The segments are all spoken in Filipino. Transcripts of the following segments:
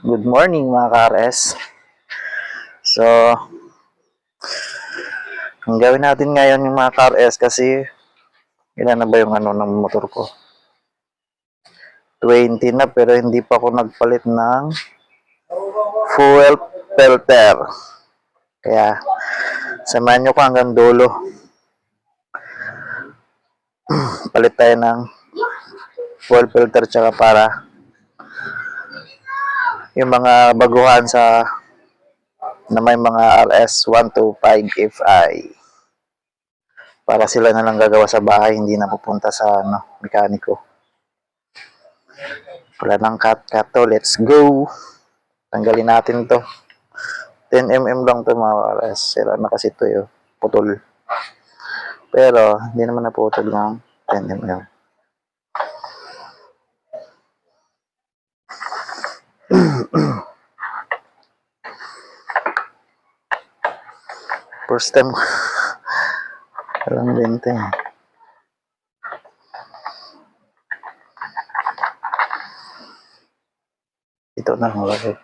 Good morning mga ka-RS. So, ang gawin natin ngayon yung mga ka-RS kasi ilan na ba yung ng motor ko? 20 na pero hindi pa ako nagpalit ng fuel filter. Kaya, samahan nyo ko hanggang dulo. Palit tayo ng fuel filter tsaka para yung mga baguhan na may mga RS125 FI. Para sila na lang gagawa sa bahay, hindi na pupunta sa mekaniko. Wala nang cut to, let's go. Tanggalin natin to. 10mm lang to mga RS. Sira na kasi to yun. Putol. Pero, hindi naman naputol ng 10mm. First time walang lente. Ito na lang lagi.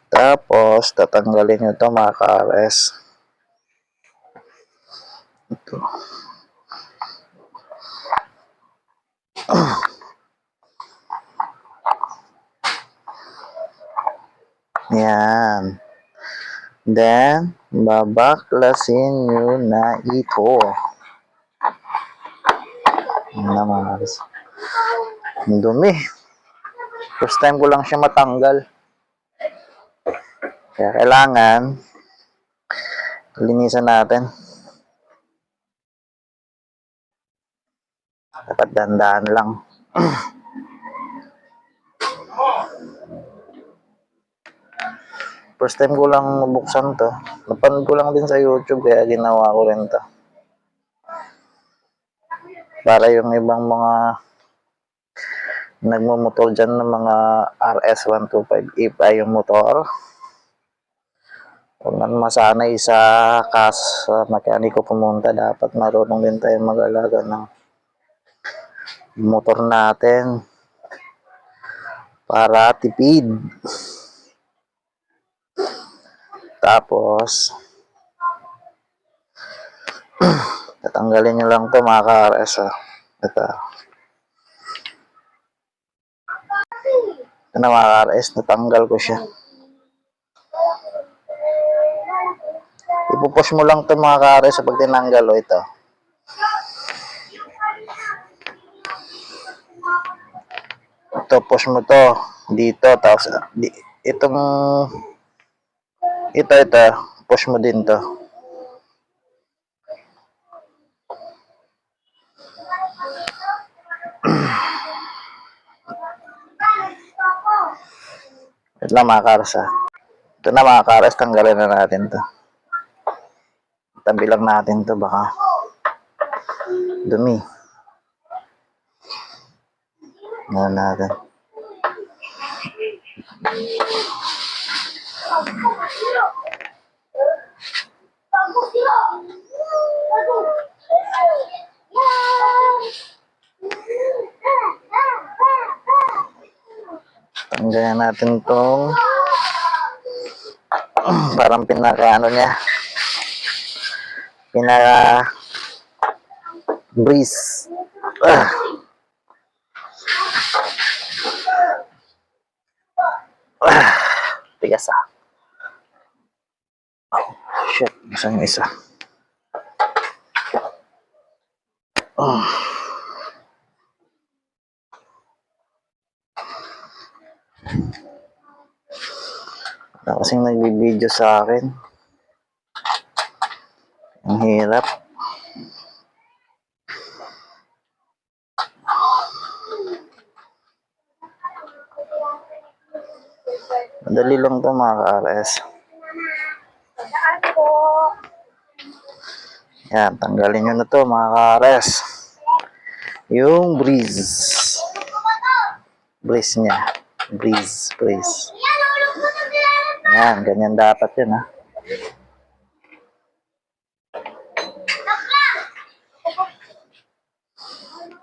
Tapos, tatanggalin nyo ito mga ka-RS. Ito. Yan. Then, babaklasin nyo na ito. Yan na mga RS. Ang dumi. First time ko lang siya matanggal. Kaya kailangan linisan natin. Dapat dandahan lang. First time ko lang mabuksan to. Napanood ko lang din sa YouTube kaya ginawa ko rin to. Para yung ibang mga nagmumotor dyan ng mga RS125 FI yung motor. Kung masanay sa mekaniko pumunta, dapat marunong din tayo mag-alaga ng motor natin para tipid. Tapos tatanggalin nyo lang to mga ka-RS. Ito na mga ka-RS, natanggal ko siya. Ipupush mo lang to mga ka-RS sa pag tinanggal. Ito push mo to dito, tapos itong ito push mo din to. Ito lang mga ka-RS. Ito na mga ka-RS, tanggalin na natin to. Tabi lang natin to, baka dumi. Ngayon natin. Tanggalin natin tong parang pinaka breeze. Tigas oh shit, isang isa. Wala kasing nagbibideo sa akin. Ang hirap. Madali lang to mga ka-RS. Yan, tanggalin nyo na to mga ka-RS. Yung breeze niya. Breeze. Yan, ganyan dapat yun ha.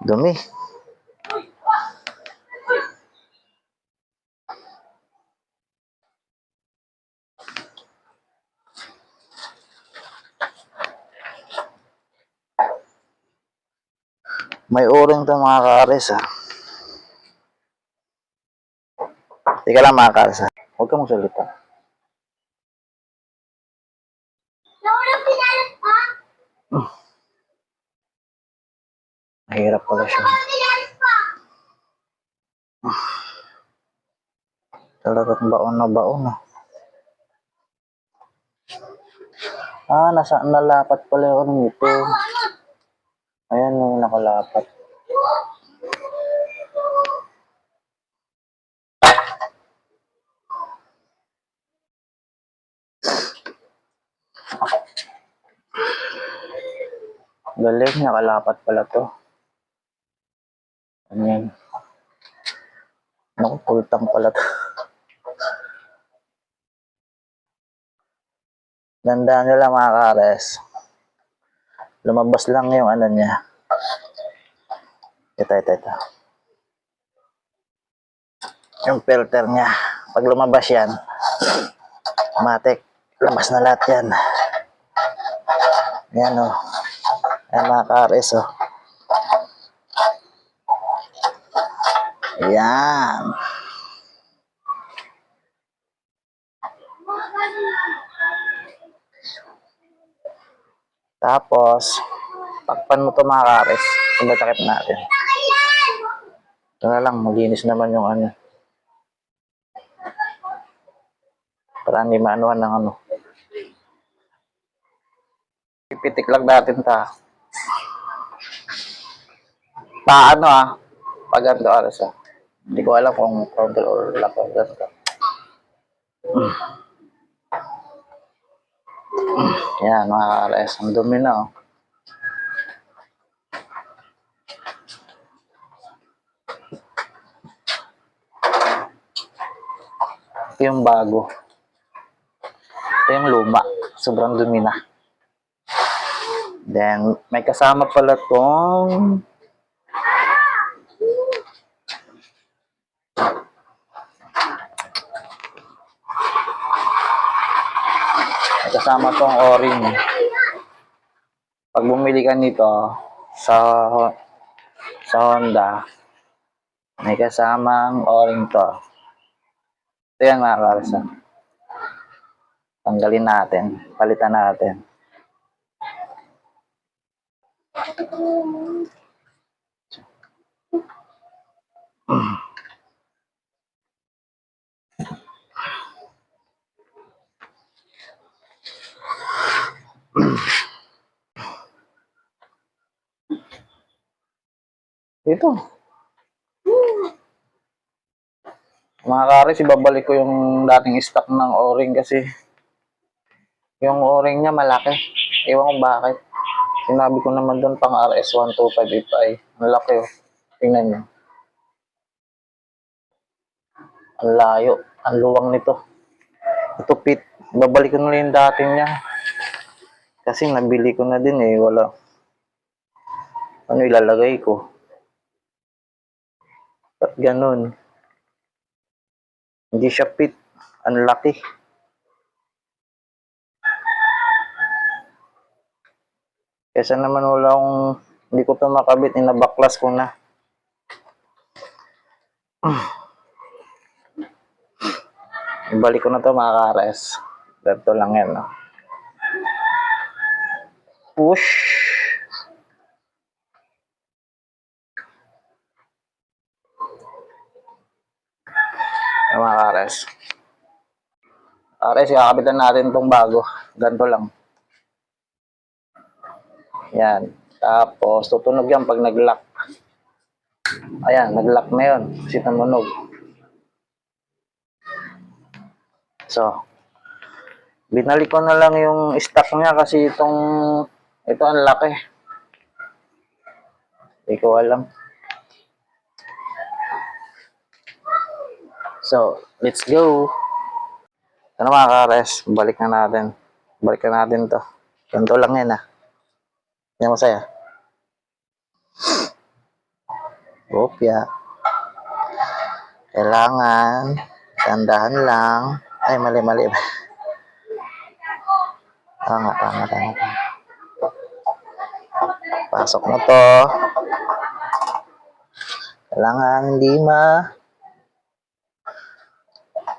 Dumi. May uring to mga kares ah. Tika lang mga kares ah. Huwag kang magsalita. Mahirap pala siya. Talagang baon na baon ah. Nalapat pala ako nito. Ayan yung nakalapat. Galing, nakalapat pala to. Ayan. Naku, pultang pala to. Gandaan nyo lang mga kares. Lumabas lang yung ano niya. Ito. Yung filter niya. Pag lumabas yan, matik, labas na lahat yan. Ayan o. Ayan mga kares o. Ayan. Tapos, takpan mo to mga kares. Pagbatakip natin. Ito na lang, maglinis naman yung ano. Para hindi maanuhan ng ano. Ipitik lang natin ta. Paano ah? Pag ganito oras ah. Hindi ko alam kung counter or lock or ganito. Yan mga kares. Ang dumi na oh. Ito yung bago. Ito yung luma. Sobrang dumi na. Then, may kasama pala tong o-ring. Pag bumili ka nito sa Honda, may kasamang o-ring to. Ito yan mga kares. Tanggalin natin. Palitan natin. Ito. Mga kares, ibabalik ko yung dating stock ng o-ring kasi yung o-ring niya malaki. Ewan ko bakit. Sinabi ko naman doon pang RS125FI. Ang laki oh. Tingnan niyo. Ang layo. Ang luwang nito. Ito pit. Babalik ko na lang yung dating niya. Kasi nabili ko na din eh. Wala. Ano ilalagay ko? Ba't ganun? Hindi siya fit. Ang laki. Kesa naman wala akong hindi ko pa makabit. Inabaklas ko na. Ibalik ko na to mga kares. Ganito lang yan. No? Push. Mga kares. Kares, kakabitan natin itong bago. Ganito lang. Yan. Tapos, tutunog yan pag nag-lock. Ayan, nag-lock na yun. Kasi tumunog. So, binalik ko na lang yung stock niya kasi ito ang laki. Hindi ko alam. So, let's go. Ano mga kares, balik na natin. Balik na natin to. Ganito lang yan ah. Yan masaya. Opya. Kailangan, tandahan lang. Ay, mali. Tama. Pasok mo to. Kailangan hindi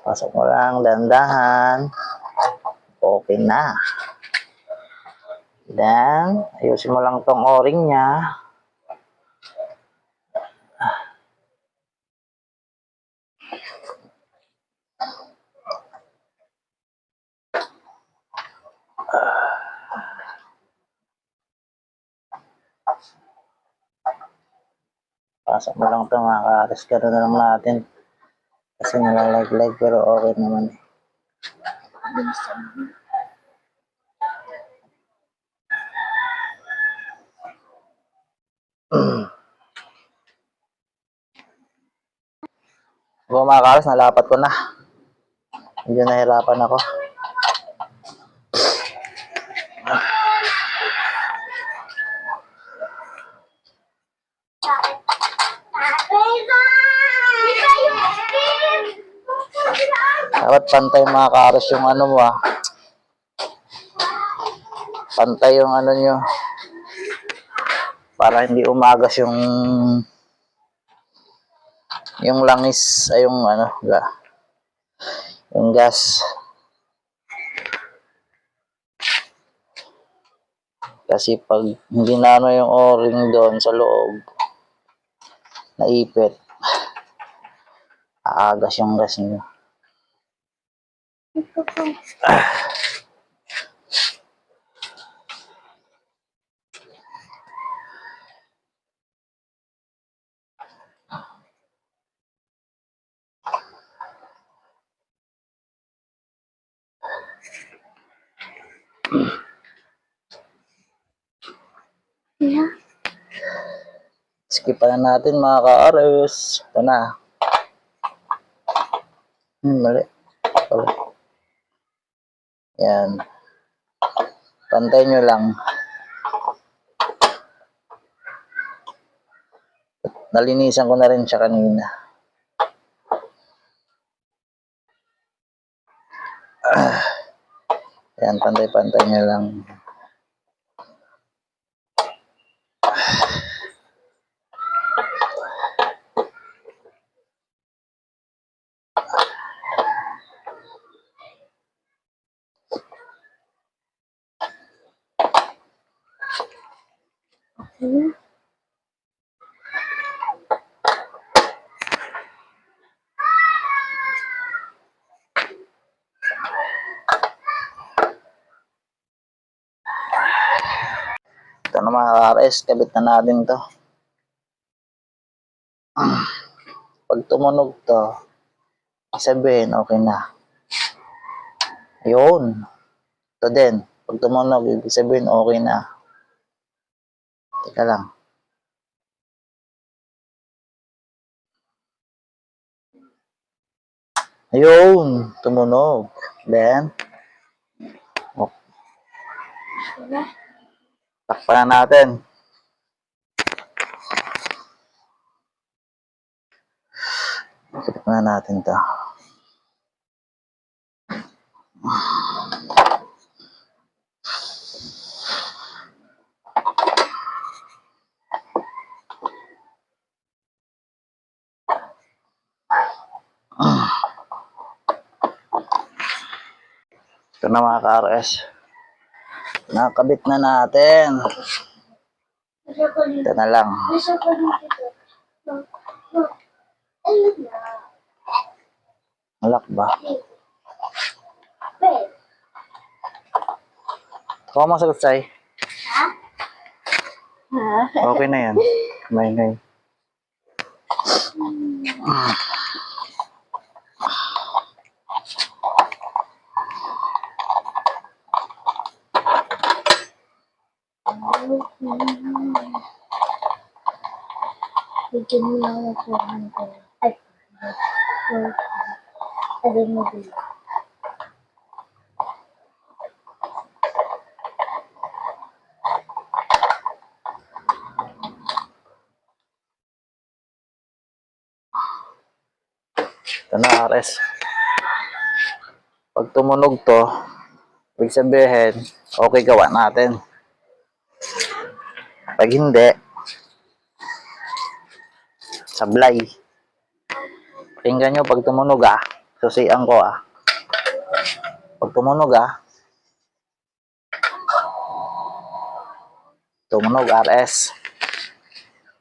pasok mo lang, dandahan. Okay na. Then, ayusin mo lang tong o-ring niya. Pasok mo lang ito mga ka-aris. Gano'n na lang natin. Kasi nalalag-lag pero okay naman eh. Mga ka-aris, nalapat ko na. Medyo nahirapan ako. Dapat pantay mga ka-aris yung ano mo ah. Pantay yung ano nyo. Para hindi umagas yung langis ay yung ano, yung gas. Kasi pag hindi na ano yung o-ring doon sa loob, naipit, aagas yung gas nyo. Skipan na natin mga ka-aris. Ito na. Mali. Yan. Pantay nyo lang. Nalinisan ko na rin siya kanina. Yan, pantay-pantay nyo lang. Ito na mga ka-aris, kabit na natin to. Pag tumunog to, sabihin okay na. Ayun. Ito din. Pag tumunog, ibig sabihin okay na. Teka lang. Ayun. Tumunog. Then, takpan na natin. Takpan na natin to. Ito na mga ka-RS. Nakakabit na natin. Ito na lang. Malak ba? Kung masagot sa'y? Okay na yan. May. Bigyan mo lang ako ng ay, sabi mo din. Ito na, Ares. Pag tumunog to, ibig sabihin, okay gawa natin. Pag hindi, sablay. Tingnan nyo pag tumunog susian ko Pag tumunog tumunog RS.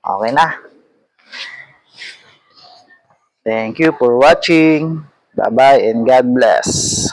Okay na. Thank you for watching. Bye-bye and God bless.